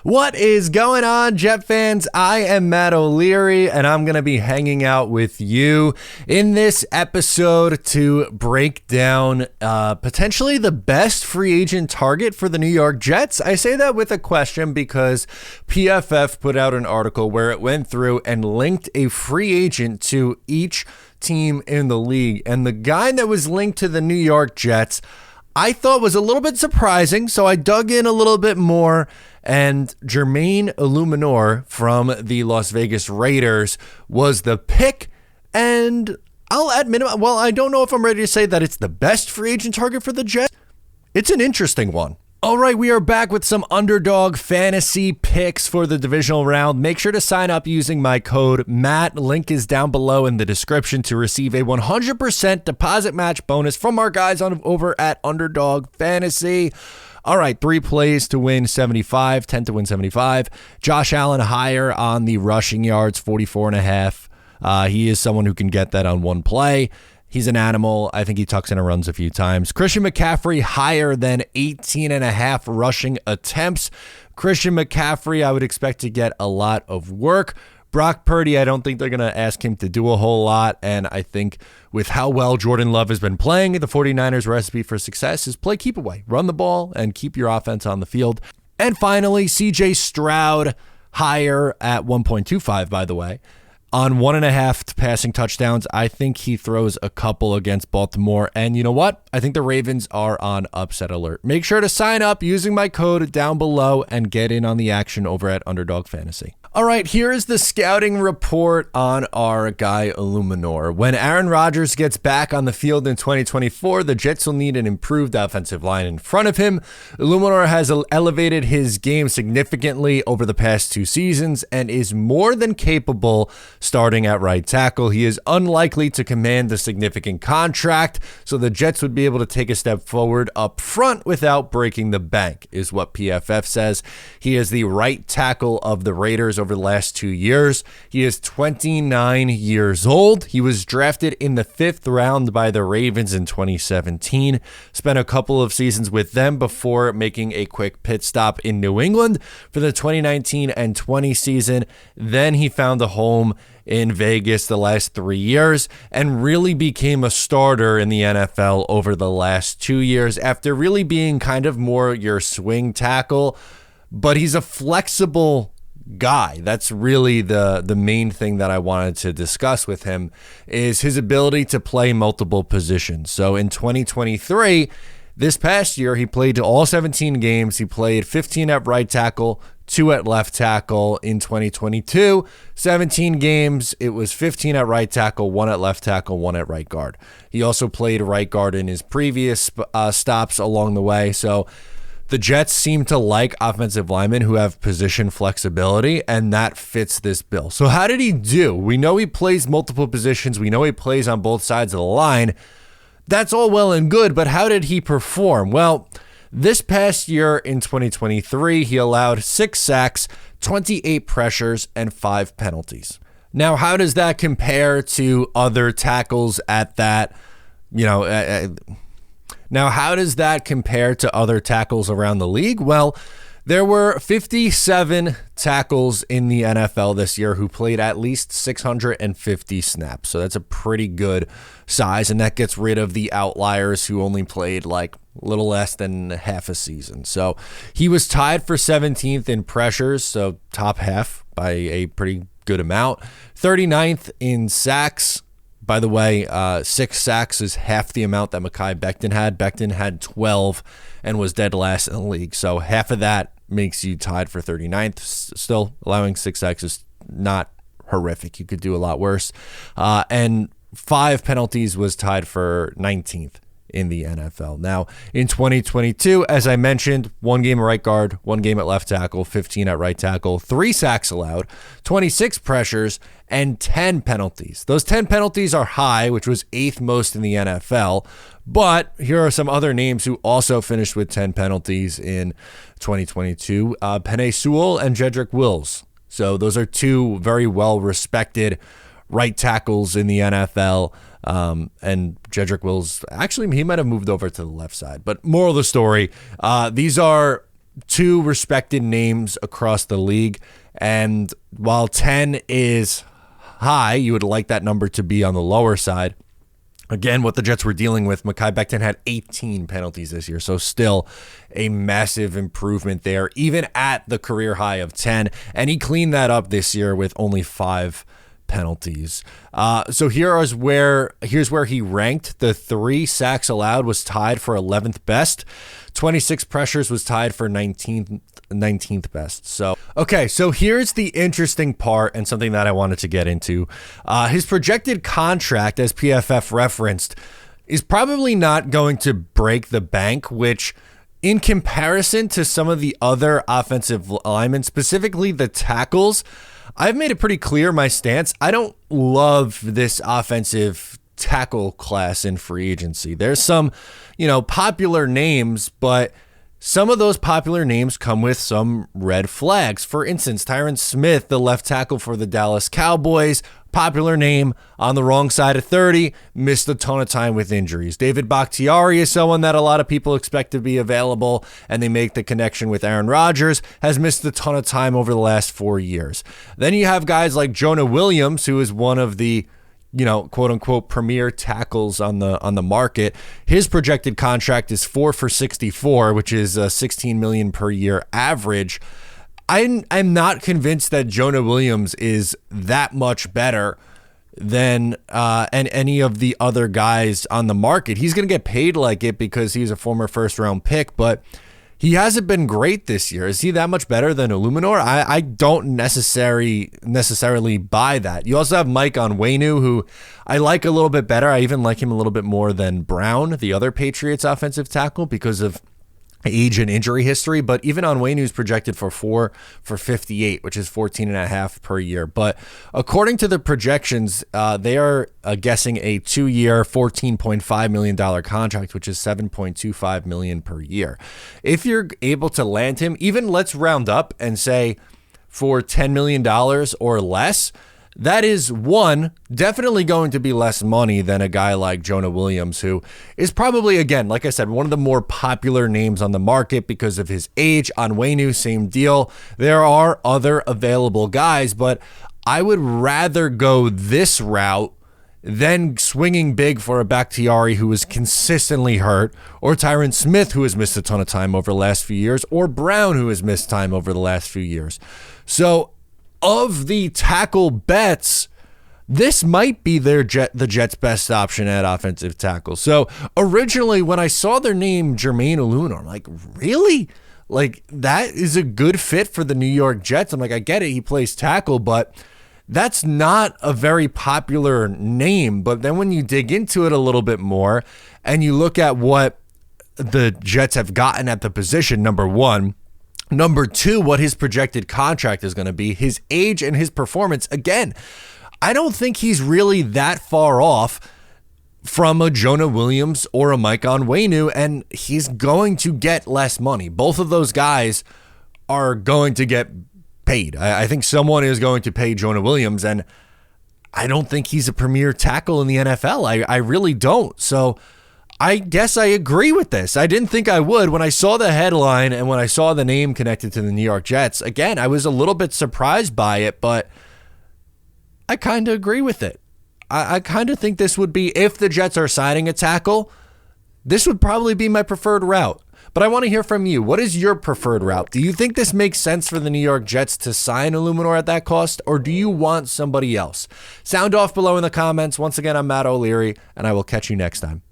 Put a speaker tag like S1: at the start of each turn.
S1: What is going on, Jet fans? I am Matt O'Leary, and I'm going to be hanging out with you in this episode to break down potentially the best free agent target for the New York Jets. I say that with a question because PFF put out an article where it went through and linked a free agent to each team in the league. And the guy that was linked to the New York Jets, I thought was a little bit surprising, so I dug in a little bit more, and Jermaine Eluemunor from the Las Vegas Raiders was the pick, and I'll admit, well, I don't know if I'm ready to say that it's the best free agent target for the Jets. It's an interesting one. All right, we are back with some Underdog fantasy picks for the divisional round. Make sure to sign up using my code MATT. Link is down below in the description to receive a 100% deposit match bonus from our guys over at Underdog Fantasy. All right, 3 plays to win 75, 10 to win 75. Josh Allen higher on the rushing yards, 44.5. He is someone who can get that on one play. He's an animal. I think he tucks in and runs a few times. Christian McCaffrey higher than 18.5 rushing attempts. Christian McCaffrey, I would expect to get a lot of work. Brock Purdy, I don't think they're going to ask him to do a whole lot. And I think with how well Jordan Love has been playing, the 49ers recipe for success is play keep away. Run the ball and keep your offense on the field. And finally, CJ Stroud higher at 1.25, by the way. On 1.5 passing touchdowns, I think he throws a couple against Baltimore. And you know what? I think the Ravens are on upset alert. Make sure to sign up using my code down below and get in on the action over at Underdog Fantasy. All right, here is the scouting report on our guy Eluemunor. When Aaron Rodgers gets back on the field in 2024, the Jets will need an improved offensive line in front of him. Eluemunor has elevated his game significantly over the past 2 seasons and is more than capable starting at right tackle. He is unlikely to command a significant contract, so the Jets would be able to take a step forward up front without breaking the bank, is what PFF says. He is the right tackle of the Raiders over the last 2 years. He is 29 years old. He was drafted in the 5th round by the Ravens in 2017. Spent a couple of seasons with them before making a quick pit stop in New England for the 2019 and 20 season. Then he found a home in Vegas the last 3 years and really became a starter in the NFL over the last 2 years after really being kind of more your swing tackle. But he's a flexible guy. That's really the main thing that I wanted to discuss with him is his ability to play multiple positions. So in 2023, this past year, he played all 17 games. He played 15 at right tackle, 2 at left tackle. In 2022, 17 games, it was 15 at right tackle, 1 at left tackle, 1 at right guard. He also played right guard in his previous stops along the way. So the Jets seem to like offensive linemen who have position flexibility, and that fits this bill. So how did he do? We know he plays multiple positions. We know he plays on both sides of the line. That's all well and good, but how did he perform? Well, this past year in 2023, he allowed 6 sacks, 28 pressures, and 5 penalties. Now, how does that compare to other tackles at that, Now, how does that compare to other tackles around the league? Well, there were 57 tackles in the NFL this year who played at least 650 snaps. So that's a pretty good size, and that gets rid of the outliers who only played like a little less than half a season. So he was tied for 17th in pressures, so top half by a pretty good amount. 39th in sacks. By the way, 6 sacks is half the amount that Mekhi Becton had. Becton had 12 and was dead last in the league. So half of that makes you tied for 39th. Still, allowing 6 sacks is not horrific. You could do a lot worse. And 5 penalties was tied for 19th in the NFL. Now, in 2022, as I mentioned, 1 game at right guard, 1 game at left tackle, 15 at right tackle, 3 sacks allowed, 26 pressures, and 10 penalties. Those 10 penalties are high, which was 8th most in the NFL. But here are some other names who also finished with 10 penalties in 2022. Penei Sewell and Jedrick Wills. So those are 2 very well-respected right tackles in the NFL. And Jedrick Wills, actually, he might have moved over to the left side. But moral of the story, these are two respected names across the league. And while 10 is high, you would like that number to be on the lower side. Again, what the Jets were dealing with, Mekhi Becton had 18 penalties this year, so still a massive improvement there, even at the career high of 10. And he cleaned that up this year with only 5 penalties. So here's where he ranked. The 3 sacks allowed was tied for 11th best. 26 pressures was tied for 19th best. So, okay, so here's the interesting part and something that I wanted to get into. His projected contract, as PFF referenced, is probably not going to break the bank, which in comparison to some of the other offensive linemen, specifically the tackles, I've made it pretty clear my stance. I don't love this offensive tackle class in free agency. There's some, popular names, but some of those popular names come with some red flags. For instance, Tyron Smith, the left tackle for the Dallas Cowboys, popular name, on the wrong side of 30, missed a ton of time with injuries. David Bakhtiari is someone that a lot of people expect to be available, and they make the connection with Aaron Rodgers, has missed a ton of time over the last 4 years. Then you have guys like Jonah Williams, who is one of the quote unquote premier tackles on the market. His projected contract is 4 for $64, which is $16 million per year average. I'm not convinced that Jonah Williams is that much better than any of the other guys on the market. He's going to get paid like it because he's a former first round pick, but he hasn't been great this year. Is he that much better than Eluemunor? I don't necessarily buy that. You also have Mike Onwenu, who I like a little bit better. I even like him a little bit more than Brown, the other Patriots offensive tackle, because of age and injury history. But even Onwenu is projected for 4 for $58, which is 14.5 per year. But according to the projections, they are guessing a 2-year, $14.5 million contract, which is $7.25 million per year. If you're able to land him, even let's round up and say for $10 million or less, that is, one, definitely going to be less money than a guy like Jonah Williams, who is probably, again, like I said, one of the more popular names on the market because of his age. Onwenu, same deal. There are other available guys, but I would rather go this route than swinging big for a Bakhtiari who is consistently hurt, or Tyron Smith, who has missed a ton of time over the last few years, or Brown, who has missed time over the last few years. So, of the tackle bets, this might be the Jets' best option at offensive tackle. So originally, when I saw their name, Jermaine Eluemunor, I'm like, really? Like, that is a good fit for the New York Jets? I'm like, I get it, he plays tackle, but that's not a very popular name. But then when you dig into it a little bit more and you look at what the Jets have gotten at the position, number one, number two, what his projected contract is going to be, his age and his performance. Again, I don't think he's really that far off from a Jonah Williams or a Mike Onwenu, and he's going to get less money. Both of those guys are going to get paid. I think someone is going to pay Jonah Williams, and I don't think he's a premier tackle in the NFL. I really don't. So I guess I agree with this. I didn't think I would. When I saw the headline and when I saw the name connected to the New York Jets, again, I was a little bit surprised by it, but I kind of agree with it. I kind of think this would be, if the Jets are signing a tackle, this would probably be my preferred route. But I want to hear from you. What is your preferred route? Do you think this makes sense for the New York Jets to sign Eluemunor at that cost, or do you want somebody else? Sound off below in the comments. Once again, I'm Matt O'Leary, and I will catch you next time.